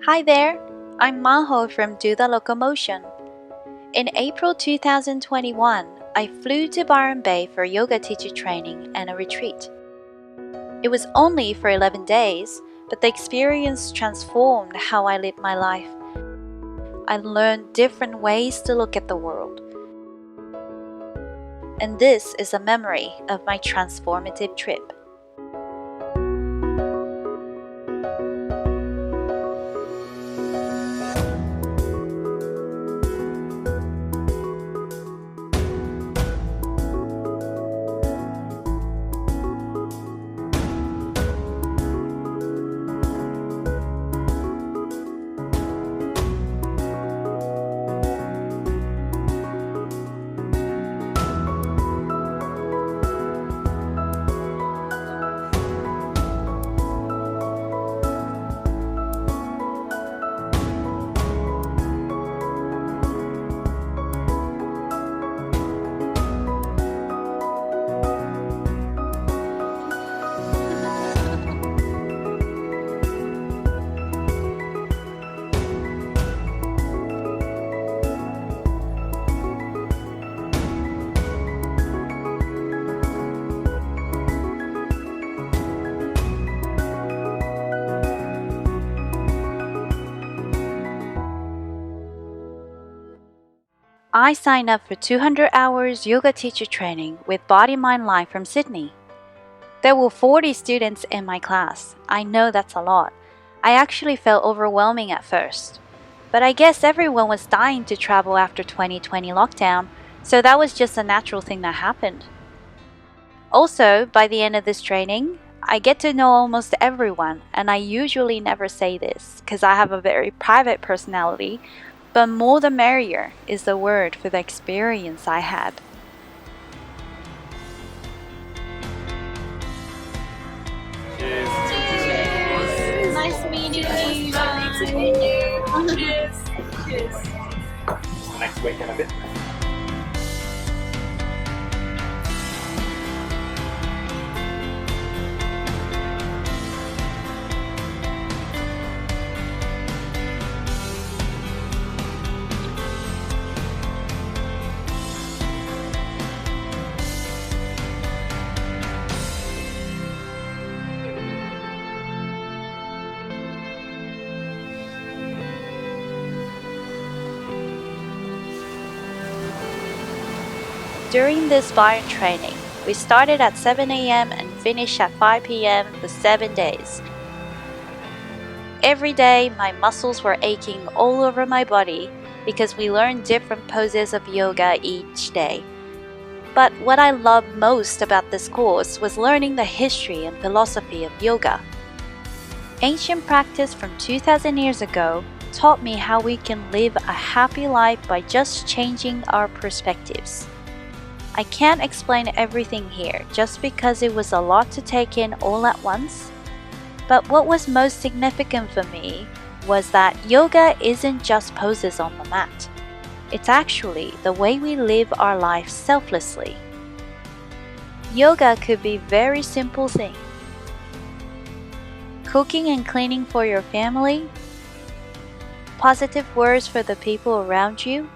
Hi there, I'm Maho from Do the Locomotion. In April 2021, I flew to Byron Bay for yoga teacher training and a retreat. It was only for 11 days, but the experience transformed how I lived my life. I learned different ways to look at the world. And this is a memory of my transformative trip. I signed up for 200 hours yoga teacher training with Body Mind Life from Sydney. There were 40 students in my class. I know that's a lot. I actually felt overwhelming at first. But I guess everyone was dying to travel after 2020 lockdown, so that was just a natural thing that happened. Also, by the end of this training, I get to know almost everyone, and I usually never say this because I have a very private personality. But more the merrier is the word for the experience I had. Cheers. Cheers. Nice meeting you. Nice to meet you. Cheers. Cheers. Next weekend a bit. During this Byron training, we started at 7 a.m. and finished at 5 p.m. for 7 days. Every day, my muscles were aching all over my body because we learned different poses of yoga each day. But what I loved most about this course was learning the history and philosophy of yoga. Ancient practice from 2,000 years ago taught me how we can live a happy life by just changing our perspectives. I can't explain everything here just because it was a lot to take in all at once. But what was most significant for me was that yoga isn't just poses on the mat. It's actually the way we live our life selflessly. Yoga could be very simple things. Cooking and cleaning for your family, positive words for the people around you,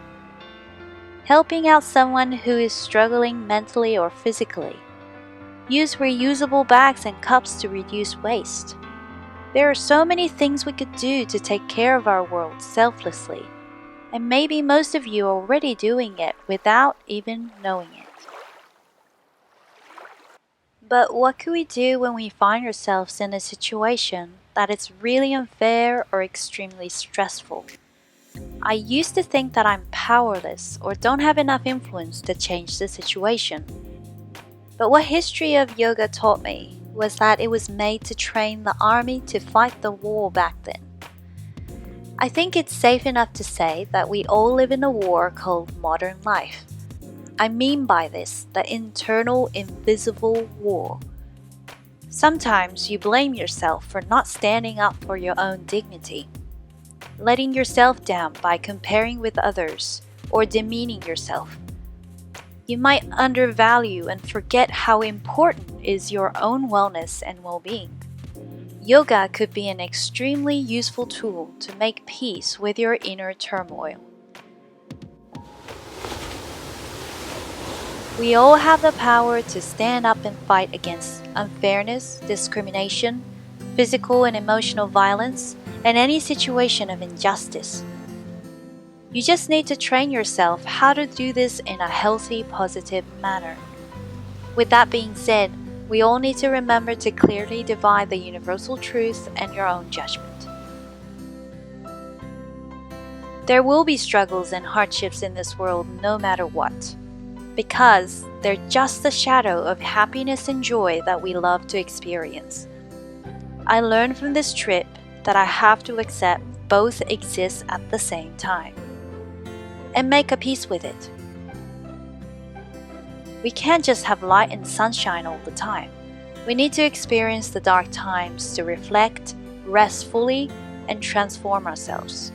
helping out someone who is struggling mentally or physically. Use reusable bags and cups to reduce waste. There are so many things we could do to take care of our world selflessly, and maybe most of you are already doing it without even knowing it. But what can we do when we find ourselves in a situation that is really unfair or extremely stressful? I used to think that I'm powerless or don't have enough influence to change the situation. But what history of yoga taught me was that it was made to train the army to fight the war back then. I think it's safe enough to say that we all live in a war called modern life. I mean by this the internal invisible war. Sometimes you blame yourself for not standing up for your own dignity, letting yourself down by comparing with others or demeaning yourself. You might undervalue and forget how important is your own wellness and well-being. Yoga could be an extremely useful tool to make peace with your inner turmoil. We all have the power to stand up and fight against unfairness, discrimination, physical and emotional violence, and any situation of injustice. You just need to train yourself how to do this in a healthy, positive manner. With that being said, we all need to remember to clearly divide the universal truth and your own judgment. There will be struggles and hardships in this world no matter what, because they're just the shadow of happiness and joy that we love to experience. I learned from this trip that I have to accept both exist at the same time and make a peace with it. We can't just have light and sunshine all the time. We need to experience the dark times to reflect, rest fully, and transform ourselves.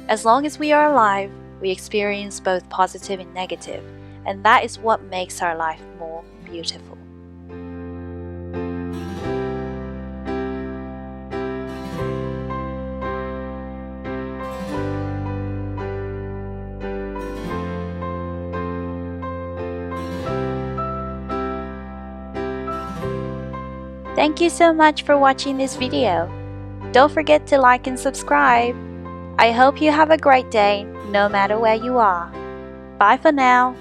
As long as we are alive, we experience both positive and negative, and that is what makes our life more beautiful. Thank you so much for watching this video. Don't forget to like and subscribe. I hope you have a great day, no matter where you are. Bye for now.